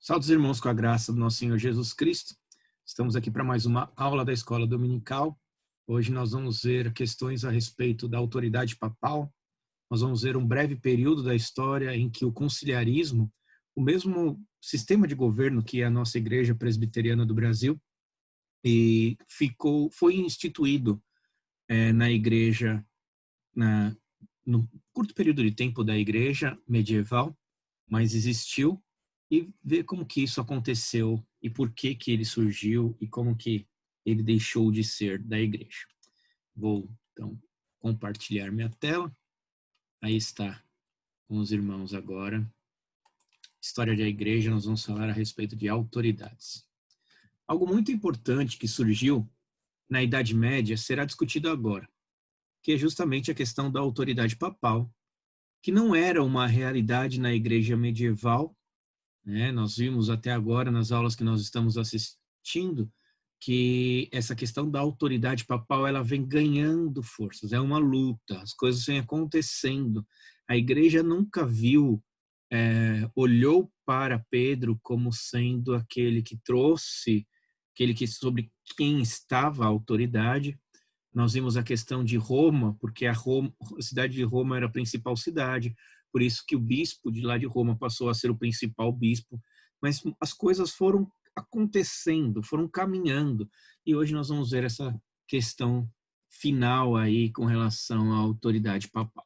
Salve, irmãos, com a graça do nosso Senhor Jesus Cristo. Estamos aqui para mais uma aula da Escola Dominical. Hoje nós vamos ver questões a respeito da autoridade papal. Nós vamos ver um breve período da história em que o conciliarismo, o mesmo sistema de governo que é a nossa Igreja Presbiteriana do Brasil, foi instituído na Igreja, no curto período de tempo da Igreja medieval, mas existiu, e ver como que isso aconteceu e por que que ele surgiu e como que ele deixou de ser da igreja. Vou, então, compartilhar minha tela. Aí está com os irmãos agora. História da igreja, nós vamos falar a respeito de autoridades. Algo muito importante que surgiu na Idade Média será discutido agora, que é justamente a questão da autoridade papal, que não era uma realidade na igreja medieval. Nós vimos até agora, nas aulas que nós estamos assistindo, que essa questão da autoridade papal ela vem ganhando forças, é uma luta, as coisas vêm acontecendo. A igreja nunca olhou para Pedro como sendo aquele que trouxe, sobre quem estava a autoridade. Nós vimos a questão de Roma, porque a cidade de Roma era a principal cidade, por isso que o bispo de lá de Roma passou a ser o principal bispo, mas as coisas foram acontecendo, foram caminhando, e hoje nós vamos ver essa questão final aí com relação à autoridade papal.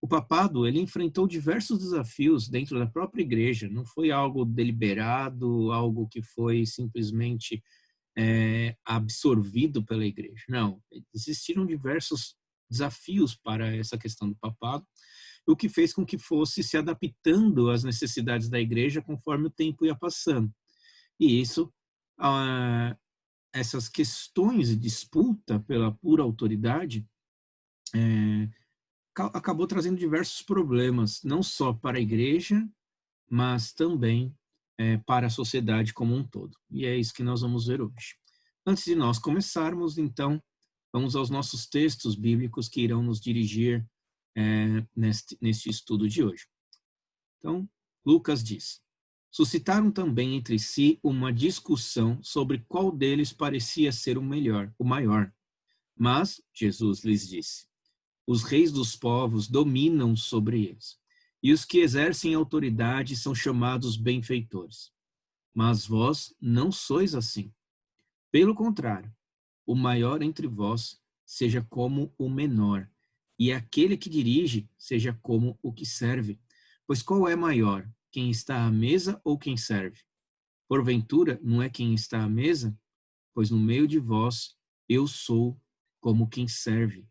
O papado, ele enfrentou diversos desafios dentro da própria igreja, não foi algo deliberado, algo que foi simplesmente absorvido pela igreja. Não, existiram diversos desafios para essa questão do papado, o que fez com que fosse se adaptando às necessidades da igreja conforme o tempo ia passando. E isso, essas questões de disputa pela pura autoridade, acabou trazendo diversos problemas, não só para a igreja, mas também para a sociedade como um todo. E é isso que nós vamos ver hoje. Antes de nós começarmos, então, vamos aos nossos textos bíblicos que irão nos dirigir neste estudo de hoje. Então, Lucas diz: suscitaram também entre si uma discussão sobre qual deles parecia ser o maior. Mas Jesus lhes disse: os reis dos povos dominam sobre eles, e os que exercem autoridade são chamados benfeitores. Mas vós não sois assim. Pelo contrário, o maior entre vós seja como o menor, e aquele que dirige seja como o que serve. Pois qual é maior, quem está à mesa ou quem serve? Porventura, não é quem está à mesa? Pois no meio de vós eu sou como quem serve.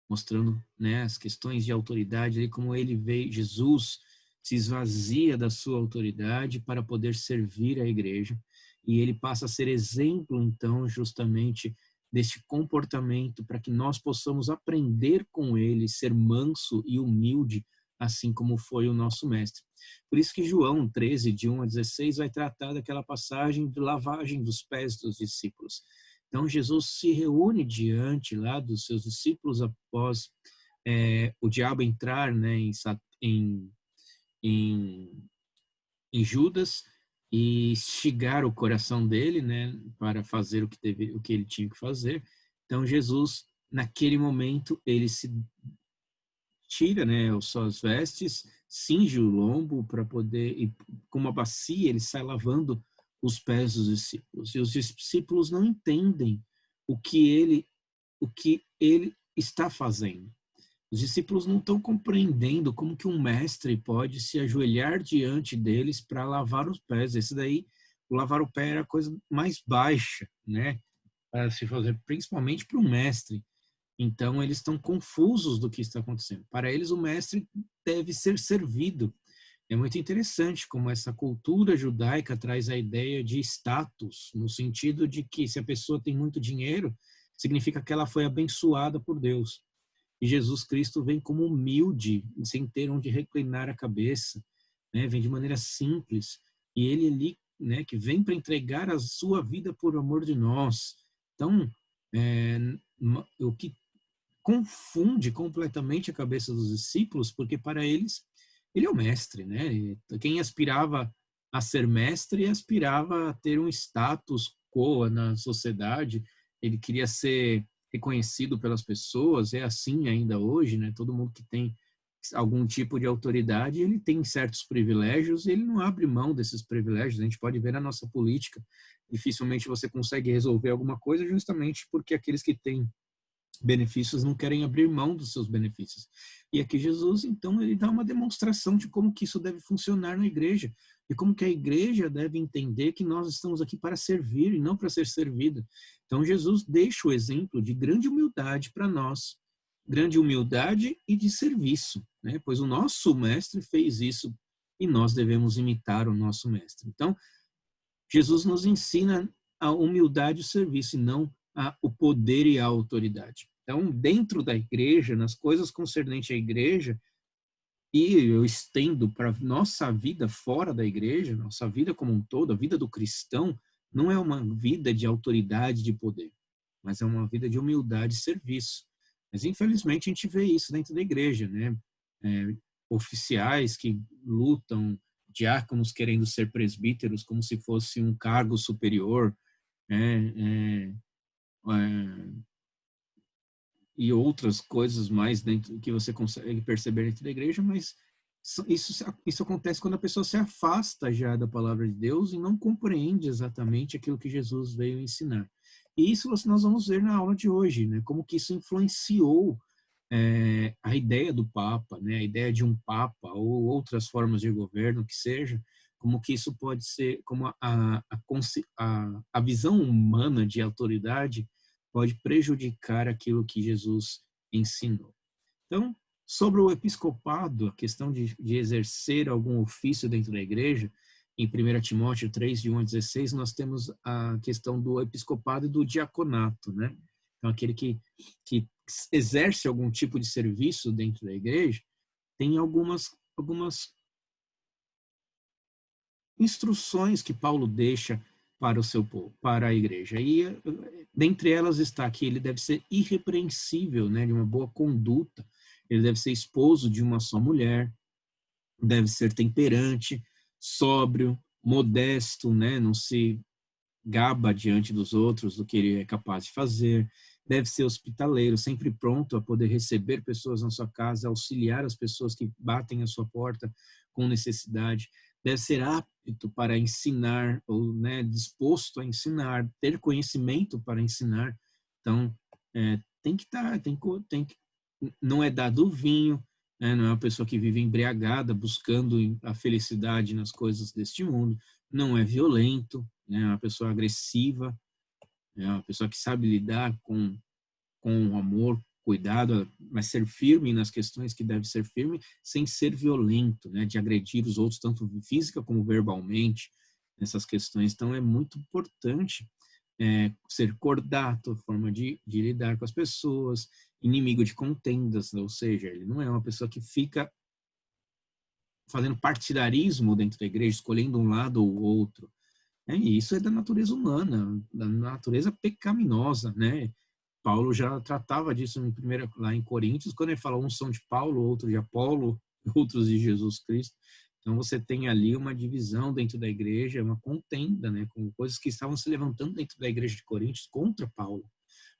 Mostrando as questões de autoridade, aí como ele veio, Jesus se esvazia da sua autoridade para poder servir a igreja, e ele passa a ser exemplo, então, justamente deste comportamento, para que nós possamos aprender com ele, ser manso e humilde, assim como foi o nosso mestre. Por isso que João 13, de 1 a 16, vai tratar daquela passagem de lavagem dos pés dos discípulos. Então, Jesus se reúne diante lá dos seus discípulos após o diabo entrar em Judas e instigar o coração dele para fazer o que ele tinha que fazer. Então, Jesus, naquele momento, ele se tira suas vestes, cinge o lombo para poder, e com uma bacia, ele sai lavando os pés dos discípulos. E os discípulos não entendem o que ele está fazendo. Os discípulos não estão compreendendo como que um mestre pode se ajoelhar diante deles para lavar os pés. Esse daí, o lavar o pé era a coisa mais baixa, para se fazer, principalmente para um mestre. Então, eles estão confusos do que está acontecendo. Para eles, o mestre deve ser servido. É muito interessante como essa cultura judaica traz a ideia de status, no sentido de que se a pessoa tem muito dinheiro, significa que ela foi abençoada por Deus. E Jesus Cristo vem como humilde, sem ter onde reclinar a cabeça, vem de maneira simples. E ele ali, que vem para entregar a sua vida por amor de nós. Então, o que confunde completamente a cabeça dos discípulos, porque para eles, ele é o mestre, Quem aspirava a ser mestre e aspirava a ter um status quo na sociedade. Ele queria ser reconhecido pelas pessoas, é assim ainda hoje, né? Todo mundo que tem algum tipo de autoridade, ele tem certos privilégios e ele não abre mão desses privilégios. A gente pode ver na nossa política, dificilmente você consegue resolver alguma coisa justamente porque aqueles que têm benefícios não querem abrir mão dos seus benefícios. E aqui Jesus, então, ele dá uma demonstração de como que isso deve funcionar na igreja, e como que a igreja deve entender que nós estamos aqui para servir e não para ser servido. Então, Jesus deixa o exemplo de grande humildade para nós, grande humildade e de serviço, né? Pois o nosso mestre fez isso e nós devemos imitar o nosso mestre. Então, Jesus nos ensina a humildade e o serviço, e não o poder e a autoridade. Então, dentro da igreja, nas coisas concernentes à igreja, e eu estendo para nossa vida fora da igreja, nossa vida como um todo, a vida do cristão, não é uma vida de autoridade, de poder, mas é uma vida de humildade e serviço. Mas, infelizmente, a gente vê isso dentro da igreja, né? Oficiais que lutam, diáconos querendo ser presbíteros como se fosse um cargo superior, né? E outras coisas mais dentro que você consegue perceber dentro da igreja, mas isso acontece quando a pessoa se afasta já da palavra de Deus e não compreende exatamente aquilo que Jesus veio ensinar. E isso nós vamos ver na aula de hoje, né? Como que isso influenciou a ideia do Papa, né? A ideia de um Papa ou outras formas de governo que seja, como que isso pode ser, como a visão humana de autoridade pode prejudicar aquilo que Jesus ensinou. Então, sobre o episcopado, a questão de exercer algum ofício dentro da igreja, em 1 Timóteo 3, de 1 a 16, nós temos a questão do episcopado e do diaconato, né? Então, aquele que exerce algum tipo de serviço dentro da igreja, tem algumas instruções que Paulo deixa para o seu povo, para a igreja. E dentre elas está que ele deve ser irrepreensível, né, de uma boa conduta. Ele deve ser esposo de uma só mulher, deve ser temperante, sóbrio, modesto, né, não se gaba diante dos outros do que ele é capaz de fazer, deve ser hospitaleiro, sempre pronto a poder receber pessoas na sua casa, auxiliar as pessoas que batem à sua porta com necessidade, deve ser apto para ensinar, ou, né, disposto a ensinar, ter conhecimento para ensinar. Então, tem que estar, não é dado vinho, né, não é uma pessoa que vive embriagada, buscando a felicidade nas coisas deste mundo, não é violento, né, é uma pessoa agressiva, é uma pessoa que sabe lidar com o amor, cuidado, mas ser firme nas questões que deve ser firme, sem ser violento, né, de agredir os outros, tanto física como verbalmente, nessas questões. Então, é muito importante ser cordato, forma de lidar com as pessoas, inimigo de contendas, ou seja, ele não é uma pessoa que fica fazendo partidarismo dentro da igreja, escolhendo um lado ou outro. E isso é da natureza humana, da natureza pecaminosa, né? Paulo já tratava disso lá em Coríntios, quando ele fala uns são de Paulo, outros de Apolo, outros de Jesus Cristo. Então você tem ali uma divisão dentro da igreja, uma contenda, né, com coisas que estavam se levantando dentro da igreja de Coríntios contra Paulo,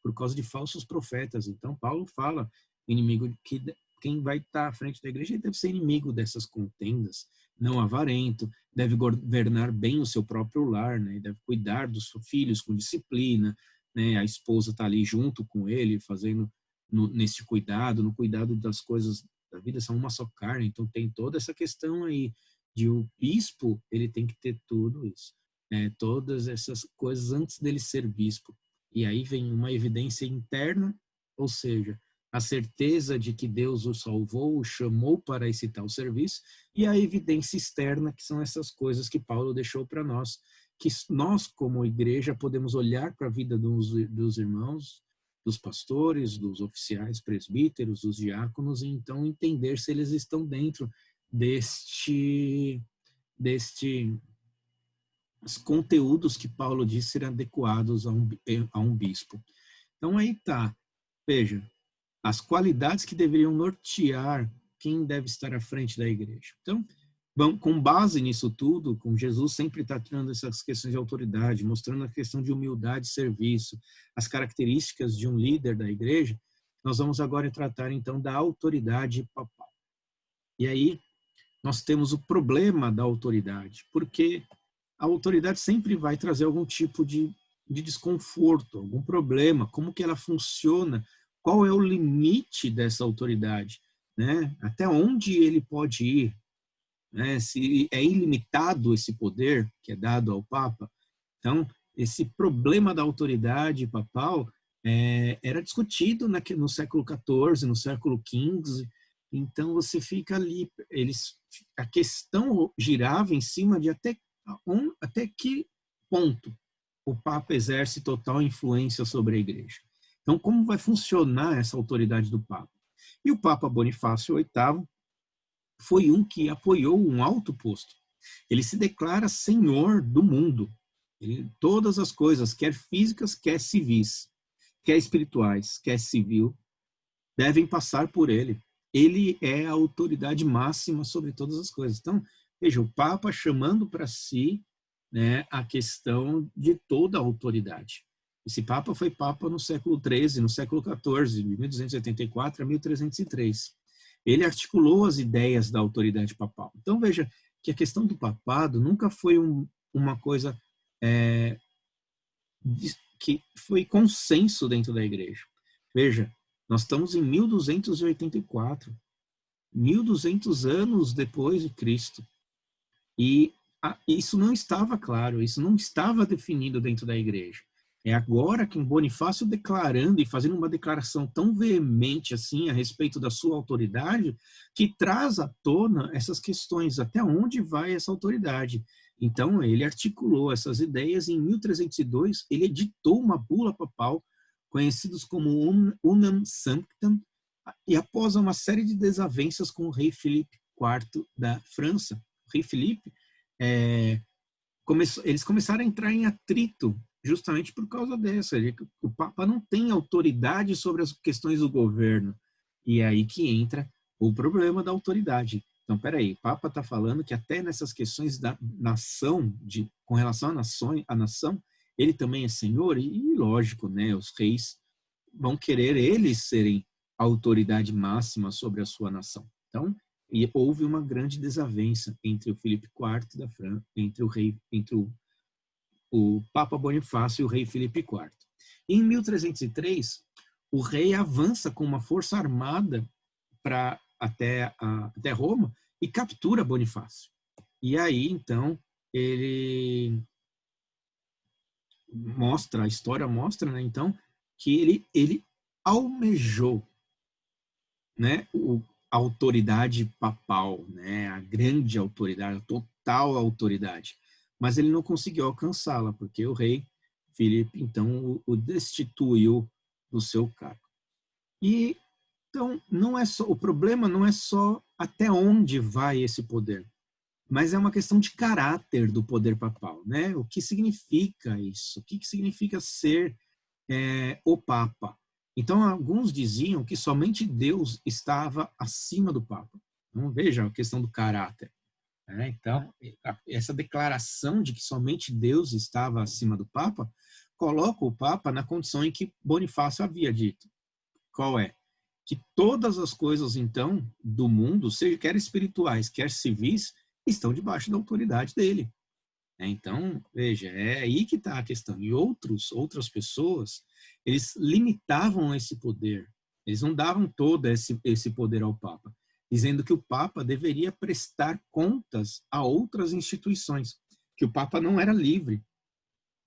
por causa de falsos profetas. Então Paulo fala, inimigo que quem vai estar à frente da igreja deve ser inimigo dessas contendas, não avarento, deve governar bem o seu próprio lar, né, deve cuidar dos filhos com disciplina, né, a esposa está ali junto com ele, fazendo nesse cuidado, no cuidado das coisas da vida, são uma só carne, então tem toda essa questão aí de o bispo, ele tem que ter tudo isso, né, todas essas coisas antes dele ser bispo. E aí vem uma evidência interna, ou seja, a certeza de que Deus o salvou, o chamou para esse tal serviço, e a evidência externa, que são essas coisas que Paulo deixou para nós, que nós, como igreja, podemos olhar para a vida dos irmãos, dos pastores, dos oficiais, presbíteros, dos diáconos, e então entender se eles estão dentro os conteúdos que Paulo disse serem adequados a um bispo. Então aí tá, veja, as qualidades que deveriam nortear quem deve estar à frente da igreja. Então, Bom, com base nisso tudo, com Jesus sempre tratando essas questões de autoridade, mostrando a questão de humildade e serviço, as características de um líder da igreja, nós vamos agora tratar então da autoridade papal. E aí nós temos o problema da autoridade, porque a autoridade sempre vai trazer algum tipo de desconforto, algum problema, como que ela funciona, qual é o limite dessa autoridade, né? Até onde ele pode ir, né? Se é ilimitado esse poder que é dado ao Papa. Então, esse problema da autoridade papal era discutido no século XIV, no século XV. Então, você fica ali, a questão girava em cima de até que ponto o Papa exerce total influência sobre a Igreja. Então, como vai funcionar essa autoridade do Papa? E o Papa Bonifácio VIII foi um que apoiou um alto posto. Ele se declara senhor do mundo. Todas as coisas, quer físicas, quer civis, quer espirituais, quer civil, devem passar por ele. Ele é a autoridade máxima sobre todas as coisas. Então, veja, o Papa chamando para si, né, a questão de toda a autoridade. Esse Papa foi Papa no século XIII, no século XIV, de 1284 a 1303. Ele articulou as ideias da autoridade papal. Então, veja que a questão do papado nunca foi uma coisa que foi consenso dentro da igreja. Veja, nós estamos em 1284, 1200 anos depois de Cristo. E isso não estava claro, isso não estava definido dentro da igreja. É agora que Bonifácio declarando e fazendo uma declaração tão veemente assim a respeito da sua autoridade, que traz à tona essas questões, até onde vai essa autoridade. Então, ele articulou essas ideias e em 1302 ele editou uma bula papal, conhecidos como Unam Sanctam, e após uma série de desavenças com o rei Filipe IV da França. O rei Filipe, eles começaram a entrar em atrito justamente por causa dessa. O Papa não tem autoridade sobre as questões do governo. E é aí que entra o problema da autoridade. Então, peraí, o Papa está falando que até nessas questões da nação, com relação à nação, ele também é senhor, e lógico, né, os reis vão querer eles serem a autoridade máxima sobre a sua nação. Então, e houve uma grande desavença entre o Filipe IV da França, entre o Papa Bonifácio e o rei Filipe IV. Em 1303, o rei avança com uma força armada até Roma e captura Bonifácio. E aí, então, a história mostra, né, então, que ele almejou, né, a autoridade papal, né, a grande autoridade, a total autoridade. Mas ele não conseguiu alcançá-la, porque o rei Filipe, então, o destituiu do seu cargo. E, então, o problema não é só até onde vai esse poder, mas é uma questão de caráter do poder papal, né? O que significa isso? O que significa ser o Papa? Então, alguns diziam que somente Deus estava acima do Papa. Então, veja a questão do caráter. Então, essa declaração de que somente Deus estava acima do Papa coloca o Papa na condição em que Bonifácio havia dito. Qual é? Que todas as coisas, então, do mundo, seja quer espirituais, quer civis, estão debaixo da autoridade dele. Então, veja, é aí que está a questão. E outras pessoas, eles limitavam esse poder. Eles não davam todo esse poder ao Papa, dizendo que o Papa deveria prestar contas a outras instituições, que o Papa não era livre,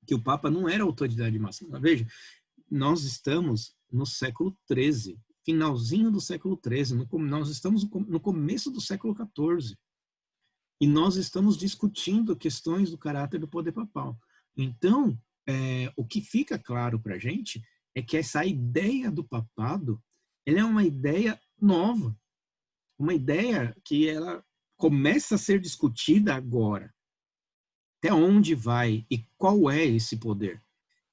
que o Papa não era autoridade máxima. Veja, nós estamos no século XIII, finalzinho do século XIII, nós estamos no começo do século XIV, e nós estamos discutindo questões do caráter do poder papal. Então, o que fica claro para a gente é que essa ideia do papado, ela é uma ideia nova, uma ideia que ela começa a ser discutida agora. Até onde vai e qual é esse poder?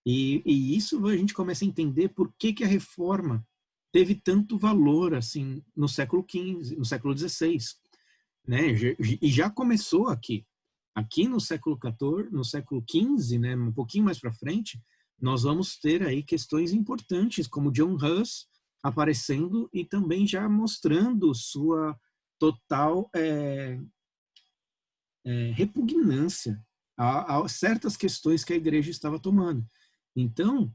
E isso a gente começa a entender por que a reforma teve tanto valor assim no século XV, no século XVI. né? E já começou aqui. Aqui no século XIV, no século XV, né, um pouquinho mais para frente, nós vamos ter aí questões importantes, como John Huss aparecendo e também já mostrando sua total repugnância a certas questões que a igreja estava tomando. Então,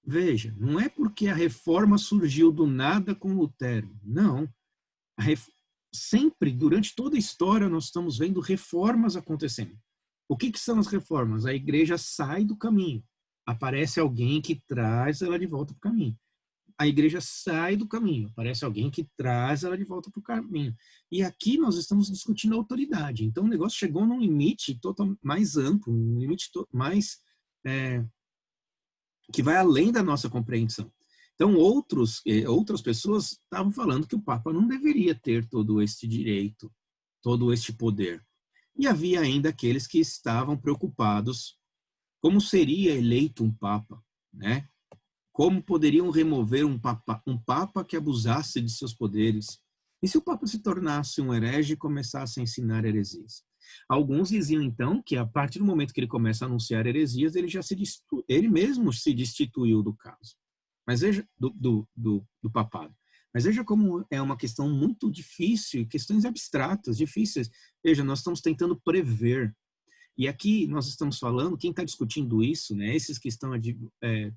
veja, não é porque a reforma surgiu do nada com Lutero, não. Sempre, durante toda a história, nós estamos vendo reformas acontecendo. O que são as reformas? A igreja sai do caminho, aparece alguém que traz ela de volta para o caminho. A igreja sai do caminho, aparece alguém que traz ela de volta para o caminho. E aqui nós estamos discutindo a autoridade. Então o negócio chegou num limite total, mais amplo, um limite mais que vai além da nossa compreensão. Então outras pessoas estavam falando que o Papa não deveria ter todo este direito, todo este poder. E havia ainda aqueles que estavam preocupados como seria eleito um Papa, né? Como poderiam remover um papa que abusasse de seus poderes? E se o Papa se tornasse um herege e começasse a ensinar heresias? Alguns diziam, então, que a partir do momento que ele começa a anunciar heresias, ele mesmo se destituiu do caso, mas veja, do papado. Mas veja como é uma questão muito difícil, questões abstratas, difíceis. Veja, nós estamos tentando prever. E aqui nós estamos falando, quem está discutindo isso, né, esses que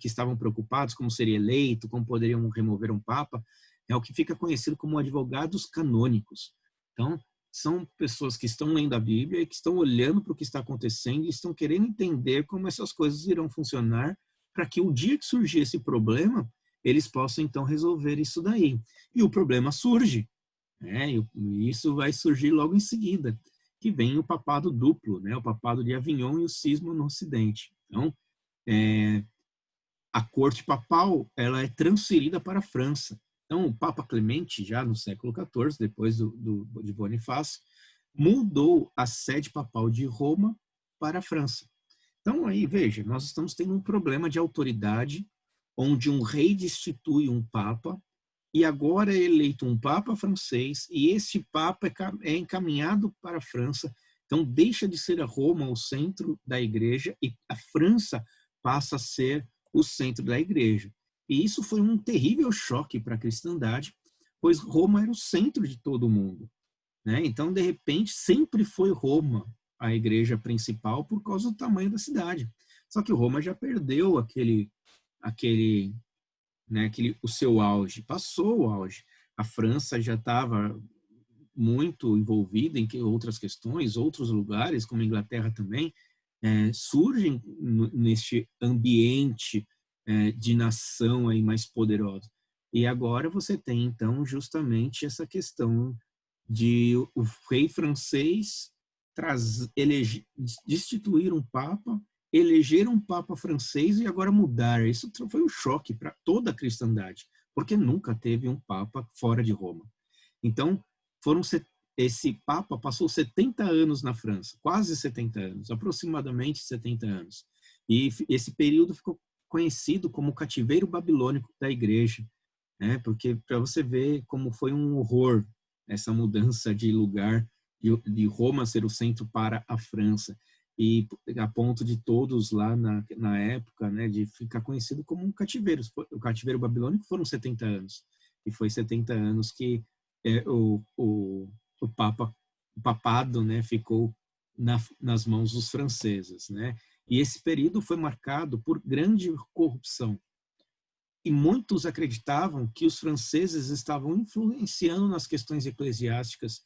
estavam preocupados como seria eleito, como poderiam remover um papa, é o que fica conhecido como advogados canônicos. Então, são pessoas que estão lendo a Bíblia e que estão olhando para o que está acontecendo e estão querendo entender como essas coisas irão funcionar para que o dia que surgir esse problema, eles possam então resolver isso daí. E o problema surge, né, e isso vai surgir logo em seguida, que vem o papado duplo, né? O papado de Avignon e o cisma no Ocidente. Então, a corte papal ela é transferida para a França. Então, o Papa Clemente, já no século XIV, depois de Bonifácio, mudou a sede papal de Roma para a França. Então, aí, veja, nós estamos tendo um problema de autoridade, onde um rei destitui um papa, e agora é eleito um papa francês, e esse papa é encaminhado para a França. Então, deixa de ser a Roma o centro da igreja, e a França passa a ser o centro da igreja. E isso foi um terrível choque para a cristandade, pois Roma era o centro de todo o mundo, né? Então, de repente, sempre foi Roma a igreja principal por causa do tamanho da cidade. Só que Roma já perdeu o seu auge, passou o auge. A França já estava muito envolvida em outras questões, outros lugares, como a Inglaterra também, surgem neste ambiente de nação aí mais poderosa. E agora você tem, então, justamente essa questão de o rei francês destituir um papa, eleger um papa francês e agora mudar. Isso foi um choque para toda a cristandade, porque nunca teve um papa fora de Roma. Então, esse papa passou 70 anos na França, quase 70 anos, aproximadamente 70 anos. E esse período ficou conhecido como o cativeiro babilônico da igreja, né? Porque para você ver como foi um horror essa mudança de lugar de Roma ser o centro para a França, e a ponto de todos lá na época, né, de ficar conhecido como um cativeiro. O cativeiro babilônico foram 70 anos, e foi 70 anos que o papado, né, ficou nas mãos dos franceses, né? E esse período foi marcado por grande corrupção. E muitos acreditavam que os franceses estavam influenciando nas questões eclesiásticas.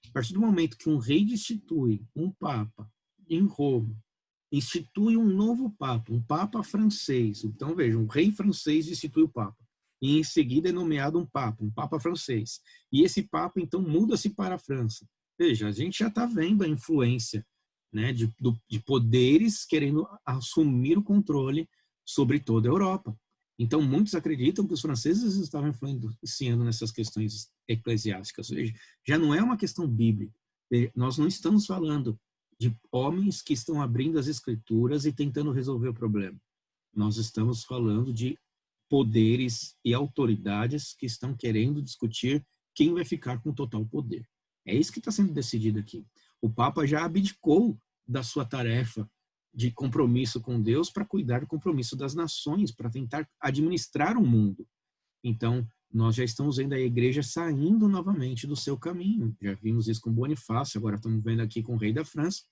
A partir do momento que um rei destitui um papa em Roma, institui um novo papa, um papa francês. Então, veja, um rei francês destitui o papa. E em seguida é nomeado um papa francês. E esse papa, então, muda-se para a França. Veja, a gente já está vendo a influência, né, de poderes querendo assumir o controle sobre toda a Europa. Então, muitos acreditam que os franceses estavam influenciando nessas questões eclesiásticas. Veja, já não é uma questão bíblica. Nós não estamos falando de homens que estão abrindo as escrituras e tentando resolver o problema. Nós estamos falando de poderes e autoridades que estão querendo discutir quem vai ficar com total poder. É isso que está sendo decidido aqui. O Papa já abdicou da sua tarefa de compromisso com Deus para cuidar do compromisso das nações, para tentar administrar o mundo. Então, nós já estamos vendo a igreja saindo novamente do seu caminho. Já vimos isso com Bonifácio, agora estamos vendo aqui com o rei da França.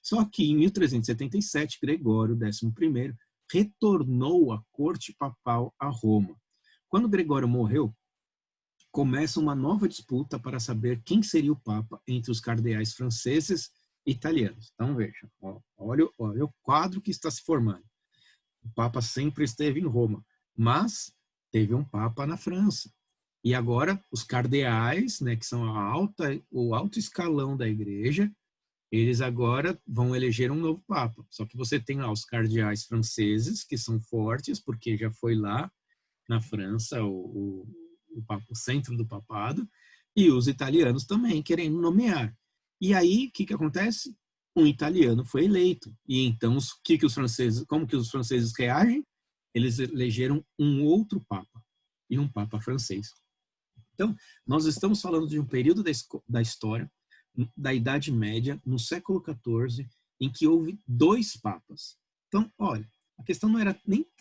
Só que em 1377, Gregório XI retornou à corte papal a Roma. Quando Gregório morreu, começa uma nova disputa para saber quem seria o Papa entre os cardeais franceses e italianos. Então, veja, olha o quadro que está se formando. O Papa sempre esteve em Roma, mas teve um Papa na França. E agora, os cardeais, né, que são o alto escalão da igreja, eles agora vão eleger um novo Papa. Só que você tem lá os cardeais franceses, que são fortes, porque já foi lá na França o centro do papado, e os italianos também querendo nomear. E aí, o que acontece? Um italiano foi eleito. E então, como que os franceses reagem? Eles elegeram um outro Papa, e um Papa francês. Então, nós estamos falando de um período da história, da Idade Média, no século XIV, em que houve 2 papas. Então, olha, a questão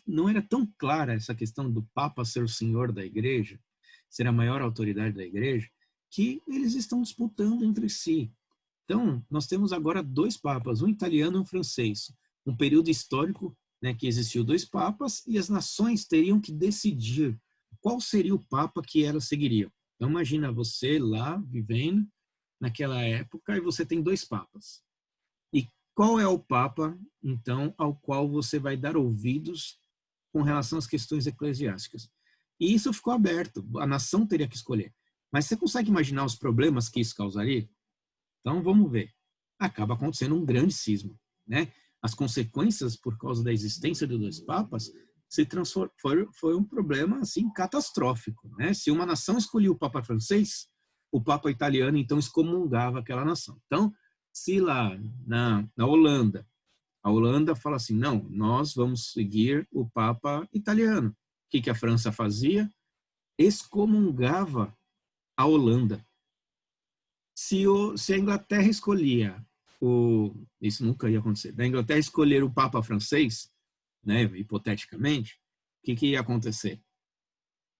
não era tão clara, essa questão do Papa ser o senhor da igreja, ser a maior autoridade da igreja, que eles estão disputando entre si. Então, nós temos agora 2 papas, um italiano e um francês. Um período histórico, né, que existiu 2 papas e as nações teriam que decidir qual seria o papa que elas seguiriam. Então, imagina você lá vivendo naquela época e você tem 2 papas. E qual é o papa, então, ao qual você vai dar ouvidos com relação às questões eclesiásticas? E isso ficou aberto, a nação teria que escolher. Mas você consegue imaginar os problemas que isso causaria? Então, vamos ver. Acaba acontecendo um grande cisma, né? As consequências por causa da existência de 2 papas foi um problema assim catastrófico, né? Se uma nação escolhia o Papa francês, o Papa italiano então excomungava aquela nação. Então, se lá na Holanda, a Holanda fala assim, não, nós vamos seguir o Papa italiano. O que a França fazia? Excomungava a Holanda. Se a Inglaterra escolhia isso nunca ia acontecer. Da Inglaterra escolher o Papa francês, né, hipoteticamente, o que ia acontecer?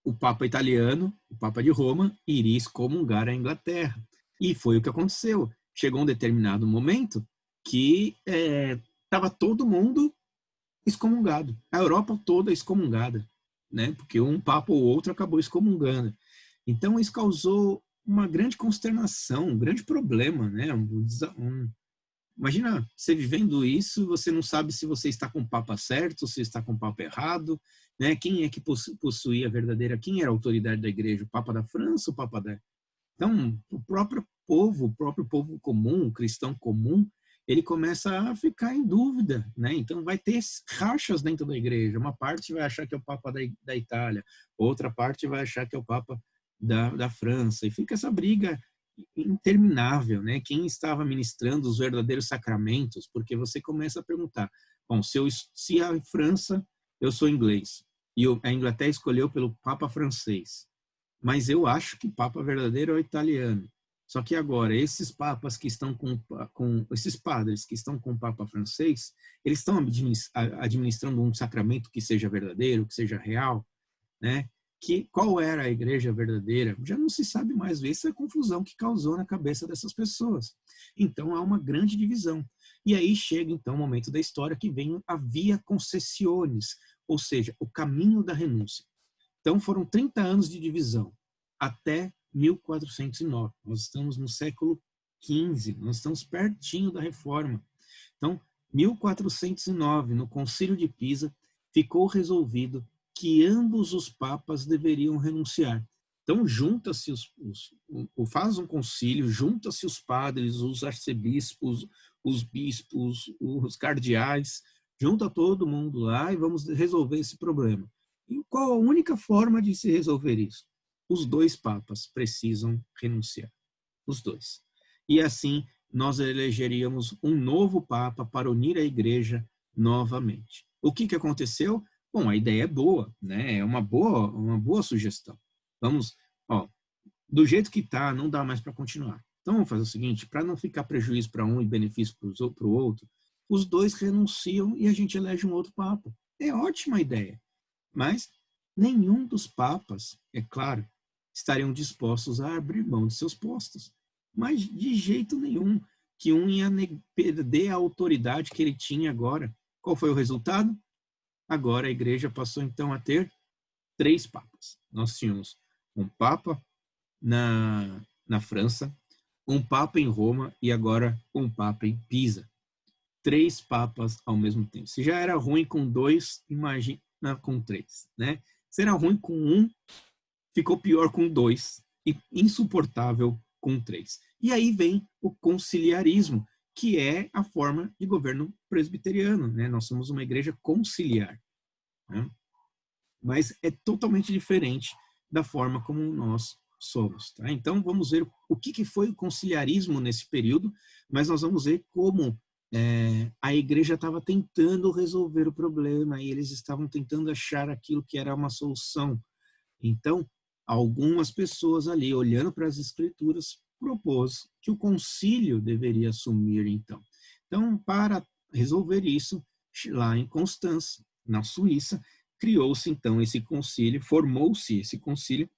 O Papa italiano, o Papa de Roma, iria excomungar a Inglaterra. E foi o que aconteceu. Chegou um determinado momento que estava todo mundo excomungado. A Europa toda excomungada, né? Porque um Papa ou outro acabou excomungando. Então, isso causou uma grande consternação, um grande problema, né? Imagina você vivendo isso, você não sabe se você está com o Papa certo, se está com o Papa errado, né? Quem é que possuía a verdadeira, quem era a autoridade da igreja, o Papa da França, o Papa da... Então, o próprio povo comum, o cristão comum, ele começa a ficar em dúvida, né? Então vai ter rachas dentro da igreja. Uma parte vai achar que é o Papa da Itália, outra parte vai achar que é o Papa da França, e fica essa briga interminável, né? Quem estava ministrando os verdadeiros sacramentos? Porque você começa a perguntar, bom, se a França, eu sou inglês, e a Inglaterra escolheu pelo Papa francês, mas eu acho que o Papa verdadeiro é o italiano. Só que agora, esses papas que estão esses padres que estão com o Papa francês, eles estão administrando um sacramento que seja verdadeiro, que seja real, né? Qual era a igreja verdadeira? Já não se sabe mais. Essa é a confusão que causou na cabeça dessas pessoas. Então, há uma grande divisão. E aí chega, então, o momento da história que vem a via concessiones, ou seja, o caminho da renúncia. Então, foram 30 anos de divisão, até 1409. Nós estamos no século XV, nós estamos pertinho da reforma. Então, 1409, no Concílio de Pisa, ficou resolvido que ambos os papas deveriam renunciar. Então, junta-se faz um concílio, junta-se os padres, os arcebispos, os bispos, os cardeais, junta todo mundo lá e vamos resolver esse problema. E qual a única forma de se resolver isso? Os 2 papas precisam renunciar, os 2. E assim, nós elegeríamos um novo papa para unir a igreja novamente. O que aconteceu? Bom, a ideia é boa, né? É uma boa sugestão. Vamos, do jeito que está, não dá mais para continuar. Então vamos fazer o seguinte, para não ficar prejuízo para um e benefício para o outro, os dois renunciam e a gente elege um outro papa. É ótima ideia, mas nenhum dos papas, é claro, estariam dispostos a abrir mão de seus postos. Mas de jeito nenhum que um ia perder a autoridade que ele tinha agora. Qual foi o resultado? Agora a igreja passou então a ter 3 papas. Nós tínhamos um papa na França, um papa em Roma e agora um papa em Pisa. 3 papas ao mesmo tempo. Se já era ruim com 2, imagina com 3, né? Se era ruim com 1, ficou pior com 2 e insuportável com 3. E aí vem o conciliarismo, que é a forma de governo presbiteriano, né? Nós somos uma igreja conciliar, né? Mas é totalmente diferente da forma como nós somos, tá? Então vamos ver o que foi o conciliarismo nesse período, mas nós vamos ver como a igreja estava tentando resolver o problema e eles estavam tentando achar aquilo que era uma solução. Então, algumas pessoas ali, olhando para as escrituras, propôs que o concílio deveria assumir então. Então, para resolver isso, lá em Constance, na Suíça, criou-se então esse concílio, formou-se esse concílio,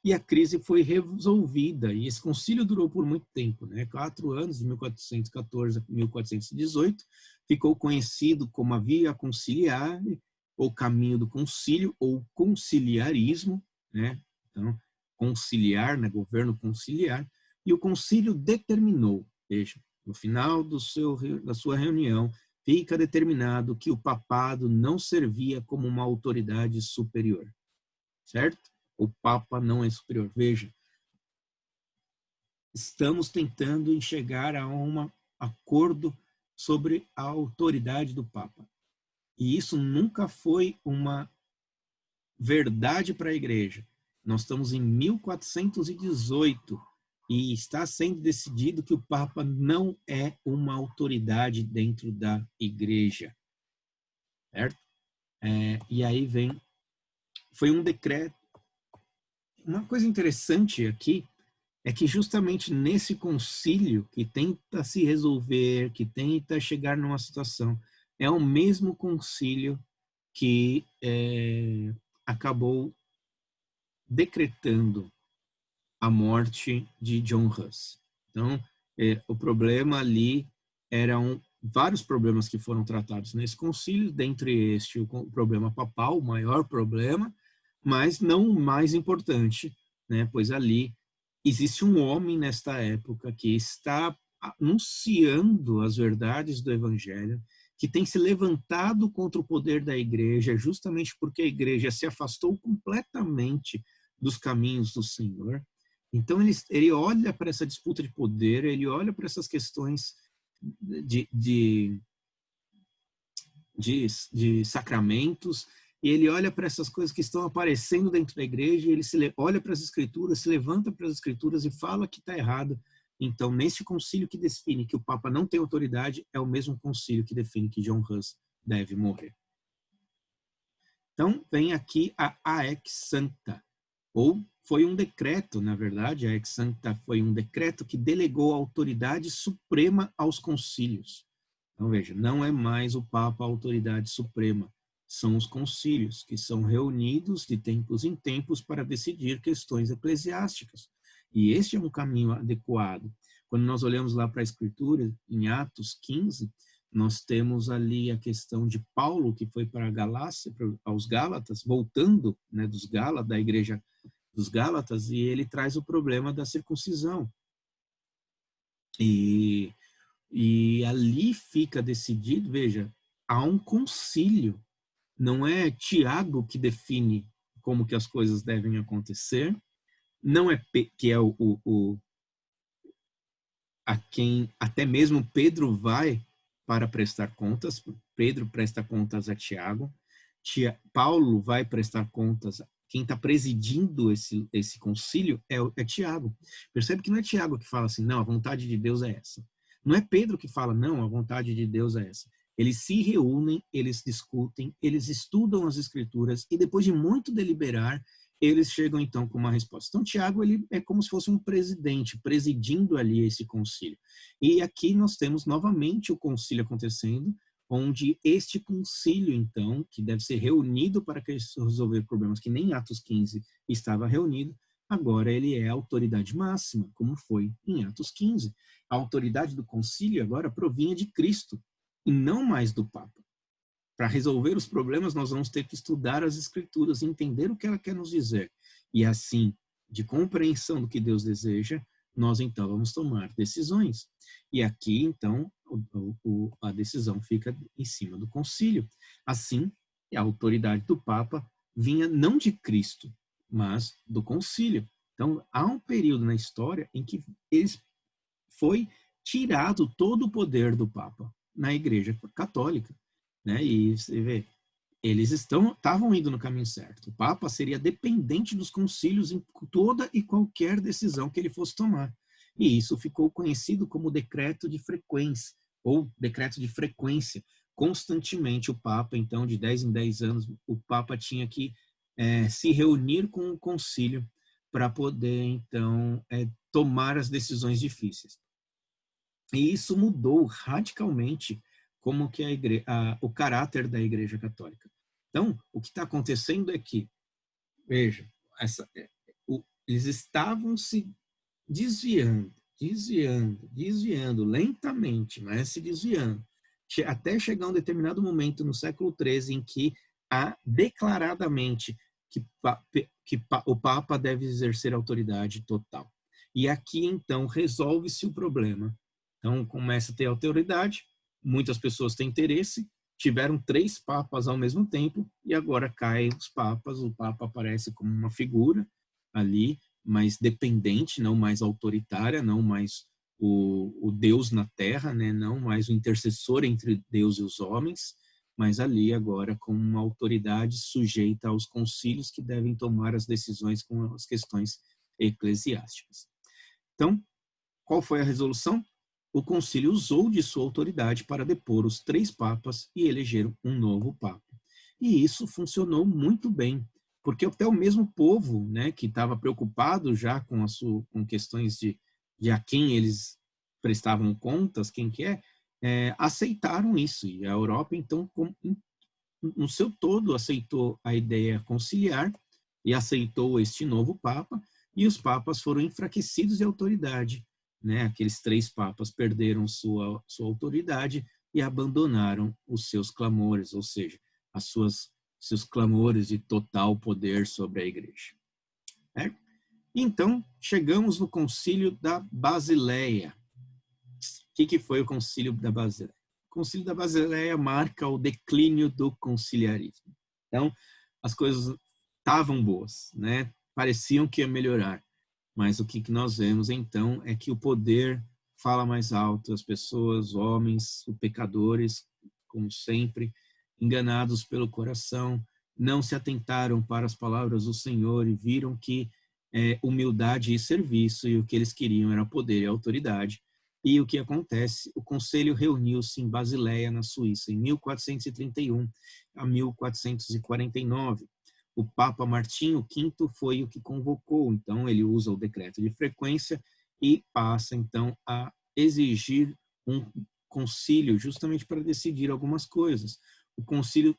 e a crise foi resolvida. E esse concílio durou por muito tempo, né? 4 anos, de 1414 a 1418, ficou conhecido como a Via Conciliare, ou caminho do concílio, ou conciliarismo, né? Então, conciliar, né? Governo conciliar. E o concílio determinou, veja, no final da sua reunião, fica determinado que o papado não servia como uma autoridade superior, certo? O Papa não é superior. Veja, estamos tentando chegar a um acordo sobre a autoridade do Papa. E isso nunca foi uma verdade para a igreja. Nós estamos em 1418 e está sendo decidido que o Papa não é uma autoridade dentro da igreja, certo? E aí foi um decreto. Uma coisa interessante aqui é que justamente nesse concílio que tenta se resolver, que tenta chegar numa situação, é o mesmo concílio que acabou decretando a morte de John Huss. Então, o problema ali eram vários problemas que foram tratados nesse concílio, dentre este o problema papal, o maior problema, mas não o mais importante, né? Pois ali existe um homem nesta época que está anunciando as verdades do evangelho, que tem se levantado contra o poder da igreja, justamente porque a igreja se afastou completamente dos caminhos do Senhor. Então ele olha para essa disputa de poder, ele olha para essas questões de sacramentos, e ele olha para essas coisas que estão aparecendo dentro da igreja, e ele olha para as escrituras, se levanta para as escrituras e fala que está errado. Então, nesse concílio que define que o Papa não tem autoridade, é o mesmo concílio que define que John Huss deve morrer. Então, vem aqui a Aex Sancta, ou foi um decreto, na verdade, a Ex Sancta foi um decreto que delegou a autoridade suprema aos concílios. Então, veja, não é mais o Papa a autoridade suprema, são os concílios, que são reunidos de tempos em tempos para decidir questões eclesiásticas. E este é um caminho adequado. Quando nós olhamos lá para a Escritura, em Atos 15, nós temos ali a questão de Paulo, que foi para a Galácia, aos Gálatas, voltando, né, da igreja dos Gálatas, e ele traz o problema da circuncisão. E ali fica decidido, veja, há um concílio, não é Tiago que define como que as coisas devem acontecer, não é que é a quem até mesmo Pedro vai para prestar contas. Pedro presta contas a Tiago, Paulo vai prestar contas. Quem está presidindo esse concílio é Tiago. Percebe que não é Tiago que fala assim, não, a vontade de Deus é essa. Não é Pedro que fala, não, a vontade de Deus é essa. Eles se reúnem, eles discutem, eles estudam as escrituras e depois de muito deliberar, eles chegam então com uma resposta. Então, Tiago, ele é como se fosse um presidente, presidindo ali esse concílio. E aqui nós temos novamente o concílio acontecendo, onde este concílio, então, que deve ser reunido para resolver problemas que nem Atos 15 estava reunido, agora ele é a autoridade máxima, como foi em Atos 15. A autoridade do concílio agora provinha de Cristo, e não mais do Papa. Para resolver os problemas, nós vamos ter que estudar as Escrituras, entender o que ela quer nos dizer. E assim, de compreensão do que Deus deseja, nós então vamos tomar decisões. E aqui, então, a decisão fica em cima do concílio. Assim, a autoridade do Papa vinha não de Cristo, mas do concílio. Então, há um período na história em que foi tirado todo o poder do Papa na Igreja Católica. Né? E você vê, eles estavam indo no caminho certo. O Papa seria dependente dos concílios em toda e qualquer decisão que ele fosse tomar. E isso ficou conhecido como decreto de frequência, ou decreto de frequência. Constantemente o Papa, então, de 10 em 10 anos, o Papa tinha que se reunir com o concílio para poder, então, tomar as decisões difíceis. E isso mudou radicalmente como que o caráter da Igreja Católica. Então, o que está acontecendo é que, veja, eles estavam se desviando lentamente, mas se desviando, até chegar um determinado momento no século XIII em que há declaradamente que o Papa deve exercer autoridade total. E aqui, então, resolve-se o problema. Então, começa a ter autoridade, muitas pessoas têm interesse, tiveram 3 papas ao mesmo tempo, e agora caem os papas, o papa aparece como uma figura ali, mais dependente, não mais autoritária, não mais o Deus na terra, né? Não mais o intercessor entre Deus e os homens, mas ali agora com uma autoridade sujeita aos concílios que devem tomar as decisões com as questões eclesiásticas. Então, qual foi a resolução? O concílio usou de sua autoridade para depor os 3 papas e eleger um novo papa. E isso funcionou muito bem, porque até o mesmo povo, né, que estava preocupado já com questões de a quem eles prestavam contas, quem que aceitaram isso. E a Europa, então, no seu todo, aceitou a ideia conciliar e aceitou este novo papa, e os papas foram enfraquecidos de autoridade. Né? Aqueles 3 papas perderam sua autoridade e abandonaram os seus clamores, ou seja, seus clamores de total poder sobre a igreja. Né? Então, chegamos no Concílio da Basileia. O que foi o Concílio da Basileia? O Concílio da Basileia marca o declínio do conciliarismo. Então, as coisas estavam boas, né? Pareciam que ia melhorar. Mas o que nós vemos, então, é que o poder fala mais alto, as pessoas, homens, os pecadores, como sempre, enganados pelo coração, não se atentaram para as palavras do Senhor e viram que humildade e serviço, e o que eles queriam era poder e autoridade. E o que acontece? O Conselho reuniu-se em Basileia, na Suíça, em 1431 a 1449. O Papa Martinho V foi o que convocou, então ele usa o decreto de frequência e passa então a exigir um concílio justamente para decidir algumas coisas. O concílio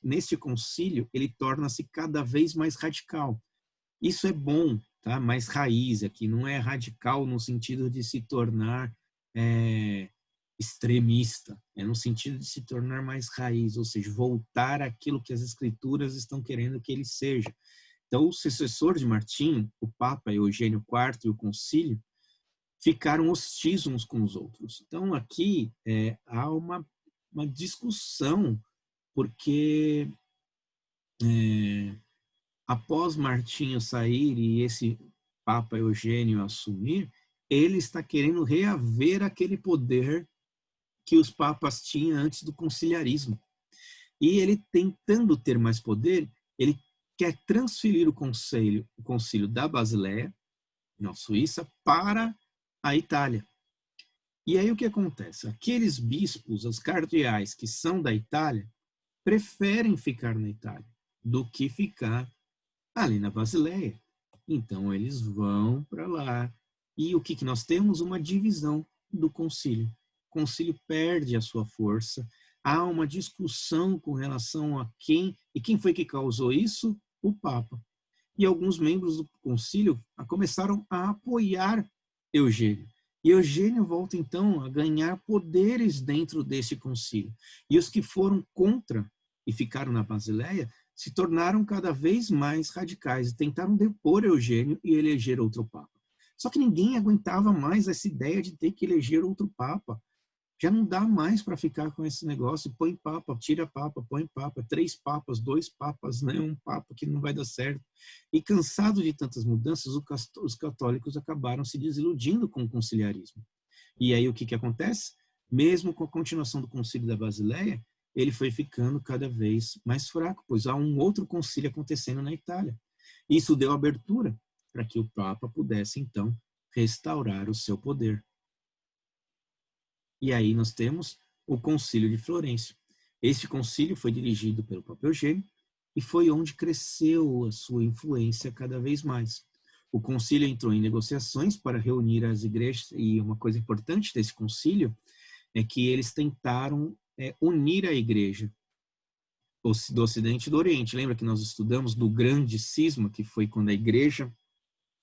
neste concílio, ele torna-se cada vez mais radical. Isso é bom, tá? Mais raiz aqui, não é radical no sentido de se tornar extremista, é no sentido de se tornar mais raiz, ou seja, voltar àquilo que as escrituras estão querendo que ele seja. Então, o sucessor de Martinho, o Papa Eugênio IV e o concílio, ficaram hostis uns com os outros. Então, aqui há uma discussão, porque após Martinho sair e esse Papa Eugênio assumir, ele está querendo reaver aquele poder que os papas tinham antes do conciliarismo. E ele, tentando ter mais poder, ele quer transferir o concílio da Basileia, na Suíça, para a Itália. E aí o que acontece? Aqueles bispos, os cardeais que são da Itália, preferem ficar na Itália do que ficar ali na Basileia. Então, eles vão para lá. E o que, que nós temos? Uma divisão do concílio. O concílio perde a sua força. Há uma discussão com relação a quem, e quem foi que causou isso? O Papa. E alguns membros do concílio começaram a apoiar Eugênio. E Eugênio volta, então, a ganhar poderes dentro desse concílio. E os que foram contra e ficaram na Basileia se tornaram cada vez mais radicais e tentaram depor Eugênio e eleger outro papa. Só que ninguém aguentava mais essa ideia de ter que eleger outro papa. Já não dá mais para ficar com esse negócio, põe papa, tira papa, põe papa, 3 papas, 2 papas, né? Um papa que não vai dar certo. E cansado de tantas mudanças, os católicos acabaram se desiludindo com o conciliarismo. E aí o que, que acontece? Mesmo com a continuação do concílio da Basileia, ele foi ficando cada vez mais fraco, pois há um outro concílio acontecendo na Itália. Isso deu abertura para que o Papa pudesse, então, restaurar o seu poder. E aí nós temos o Concílio de Florença. Este concílio foi dirigido pelo Papa Eugênio e foi onde cresceu a sua influência cada vez mais. O concílio entrou em negociações para reunir as igrejas, e uma coisa importante desse concílio é que eles tentaram unir a igreja do Ocidente e do Oriente. Lembra que nós estudamos do grande cisma, que foi quando a igreja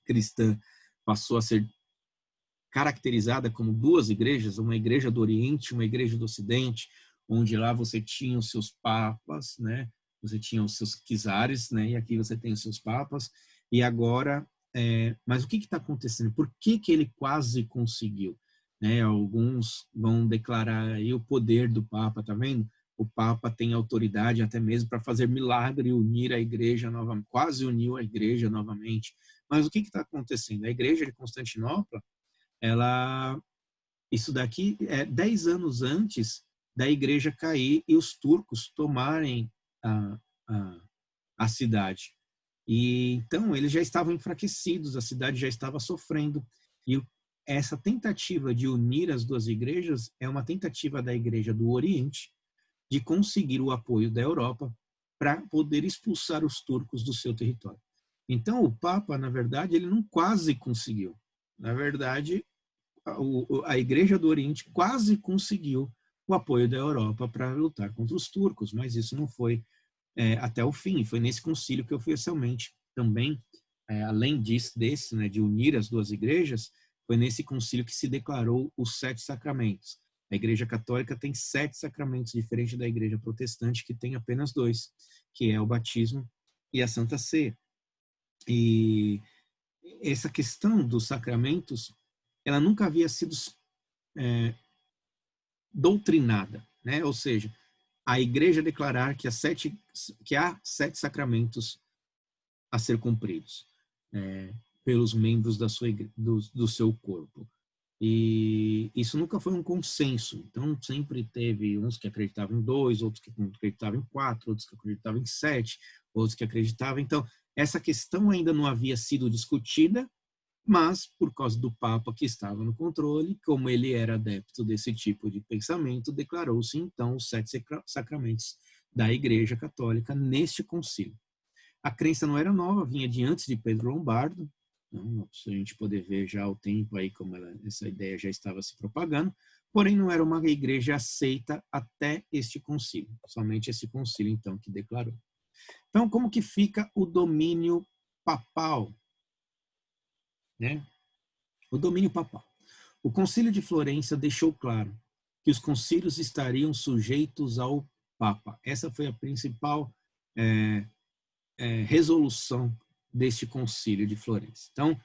cristã passou a ser caracterizada como 2 igrejas, uma igreja do Oriente e uma igreja do Ocidente, onde lá você tinha os seus papas, né? Você tinha os seus czares, né? E aqui você tem os seus papas. E agora, mas o que está acontecendo? Por que, que ele quase conseguiu? Né? Alguns vão declarar aí o poder do Papa, tá vendo? O Papa tem autoridade até mesmo para fazer milagre e unir a igreja novamente, quase uniu a igreja novamente. Mas o que está acontecendo? A igreja de Constantinopla, isso daqui é 10 anos antes da igreja cair e os turcos tomarem a cidade. E então eles já estavam enfraquecidos, a cidade já estava sofrendo. E essa tentativa de unir as 2 igrejas é uma tentativa da igreja do Oriente de conseguir o apoio da Europa para poder expulsar os turcos do seu território. Então o Papa, na verdade, ele não quase conseguiu. Na verdade, a Igreja do Oriente quase conseguiu o apoio da Europa para lutar contra os turcos, mas isso não foi até o fim. Foi nesse concílio que oficialmente também, além desse, né, de unir as 2 igrejas, foi nesse concílio que se declarou os 7 sacramentos. A Igreja Católica tem 7 sacramentos, diferente da Igreja Protestante, que tem apenas 2, que é o batismo e a Santa Ceia. E essa questão dos sacramentos, ela nunca havia sido doutrinada, né? Ou seja, a igreja declarar que há 7 sacramentos a ser cumpridos pelos membros do seu corpo. E isso nunca foi um consenso. Então, sempre teve uns que acreditavam em 2, outros que acreditavam em 4, outros que acreditavam em 7, outros que acreditavam. Então, essa questão ainda não havia sido discutida, mas, por causa do Papa que estava no controle, como ele era adepto desse tipo de pensamento, declarou-se, então, os 7 sacramentos da Igreja Católica neste concílio. A crença não era nova, vinha de antes de Pedro Lombardo, então, se a gente poder ver já o tempo aí como essa ideia já estava se propagando, porém não era uma igreja aceita até este concílio, somente esse concílio, então, que declarou. Então, como que fica o domínio papal? Né? O domínio papal. O Concílio de Florença deixou claro que os concílios estariam sujeitos ao Papa. Essa foi a principal resolução deste Concílio de Florença. Então,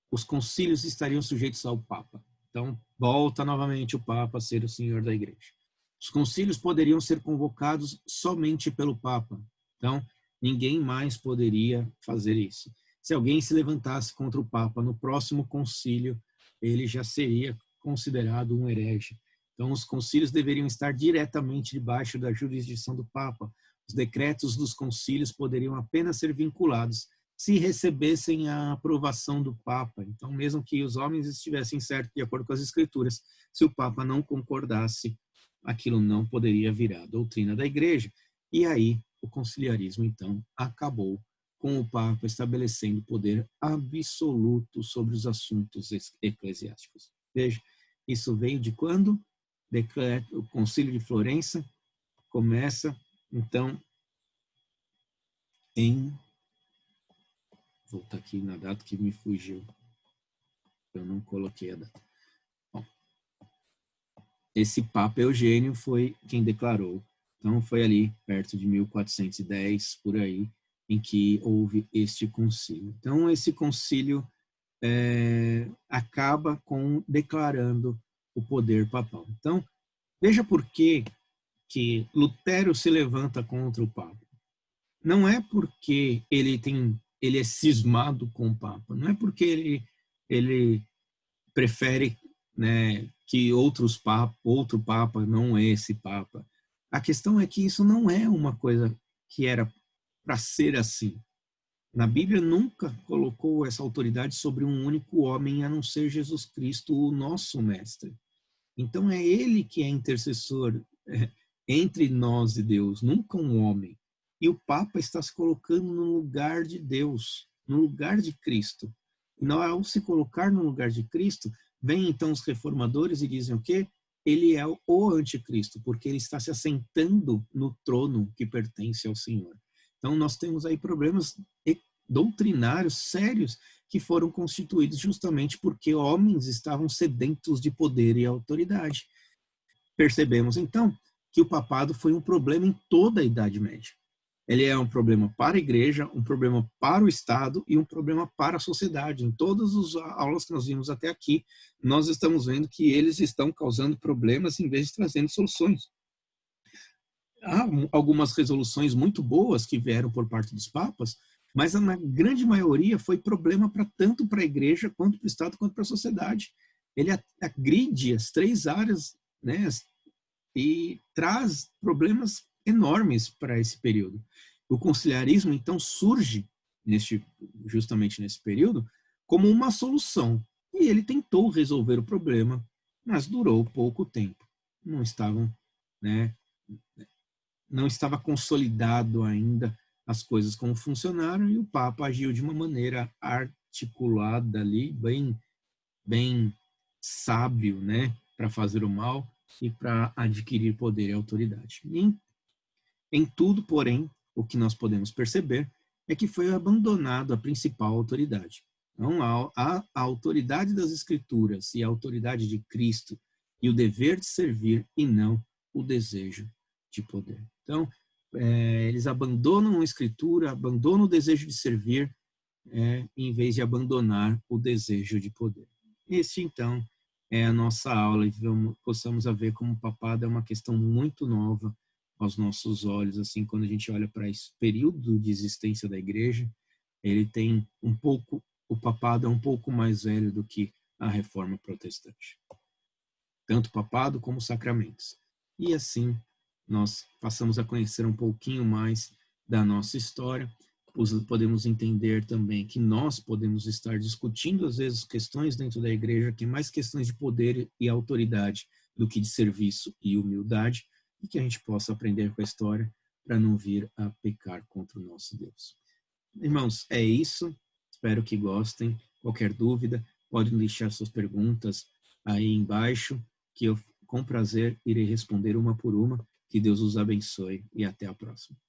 os concílios estariam sujeitos ao Papa. Então, volta novamente o Papa a ser o senhor da igreja. Os concílios poderiam ser convocados somente pelo Papa. Então, ninguém mais poderia fazer isso. Se alguém se levantasse contra o Papa no próximo concílio, ele já seria considerado um herege. Então, os concílios deveriam estar diretamente debaixo da jurisdição do Papa. Os decretos dos concílios poderiam apenas ser vinculados se recebessem a aprovação do Papa. Então, mesmo que os homens estivessem certos de acordo com as Escrituras, se o Papa não concordasse, aquilo não poderia virar doutrina da Igreja. E aí, o conciliarismo, então, acabou com o Papa estabelecendo poder absoluto sobre os assuntos eclesiásticos. Veja, isso veio de quando? O Concílio de Florença começa, então, vou voltar aqui na data que me fugiu, eu não coloquei a data. Bom, esse Papa Eugênio foi quem declarou. Então, foi ali perto de 1410, por aí, em que houve este concílio. Então, esse concílio acaba declarando o poder papal. Então, veja por que Lutero se levanta contra o Papa. Não é porque ele é cismado com o Papa, não é porque ele prefere, né, que outro Papa não é esse Papa. A questão é que isso não é uma coisa que era para ser assim. Na Bíblia nunca colocou essa autoridade sobre um único homem, a não ser Jesus Cristo, o nosso mestre. Então é ele que é intercessor entre nós e Deus, nunca um homem. E o Papa está se colocando no lugar de Deus, no lugar de Cristo. E ao se colocar no lugar de Cristo, vêm então os reformadores e dizem o quê? Ele é o anticristo, porque ele está se assentando no trono que pertence ao Senhor. Então nós temos aí problemas doutrinários sérios que foram constituídos justamente porque homens estavam sedentos de poder e autoridade. Percebemos então que o papado foi um problema em toda a Idade Média. Ele é um problema para a igreja, um problema para o Estado e um problema para a sociedade. Em todas as aulas que nós vimos até aqui, nós estamos vendo que eles estão causando problemas em vez de trazendo soluções. Há algumas resoluções muito boas que vieram por parte dos papas, mas a grande maioria foi problema tanto para a igreja, quanto para o Estado, quanto para a sociedade. Ele agride as três áreas, né, e traz problemas enormes para esse período. O conciliarismo, então, surge justamente nesse período como uma solução. E ele tentou resolver o problema, mas durou pouco tempo. Não estava consolidado ainda as coisas como funcionaram, e o Papa agiu de uma maneira articulada ali, bem sábio, né, para fazer o mal e para adquirir poder e autoridade. Em tudo, porém, o que nós podemos perceber é que foi abandonado a principal autoridade. Então, a autoridade das Escrituras e a autoridade de Cristo e o dever de servir e não o desejo de poder. Então, eles abandonam a Escritura, abandonam o desejo de servir, em vez de abandonar o desejo de poder. Esse, então, é a nossa aula, e possamos ver como o papado é uma questão muito nova aos nossos olhos, assim, quando a gente olha para esse período de existência da igreja, ele tem o papado é um pouco mais velho do que a reforma protestante. Tanto o papado como os sacramentos. E assim, nós passamos a conhecer um pouquinho mais da nossa história, podemos entender também que nós podemos estar discutindo, às vezes, questões dentro da igreja, que é mais questões de poder e autoridade do que de serviço e humildade, e que a gente possa aprender com a história para não vir a pecar contra o nosso Deus. Irmãos, é isso. Espero que gostem. Qualquer dúvida, podem deixar suas perguntas aí embaixo, que eu, com prazer, irei responder uma por uma. Que Deus os abençoe e até a próxima.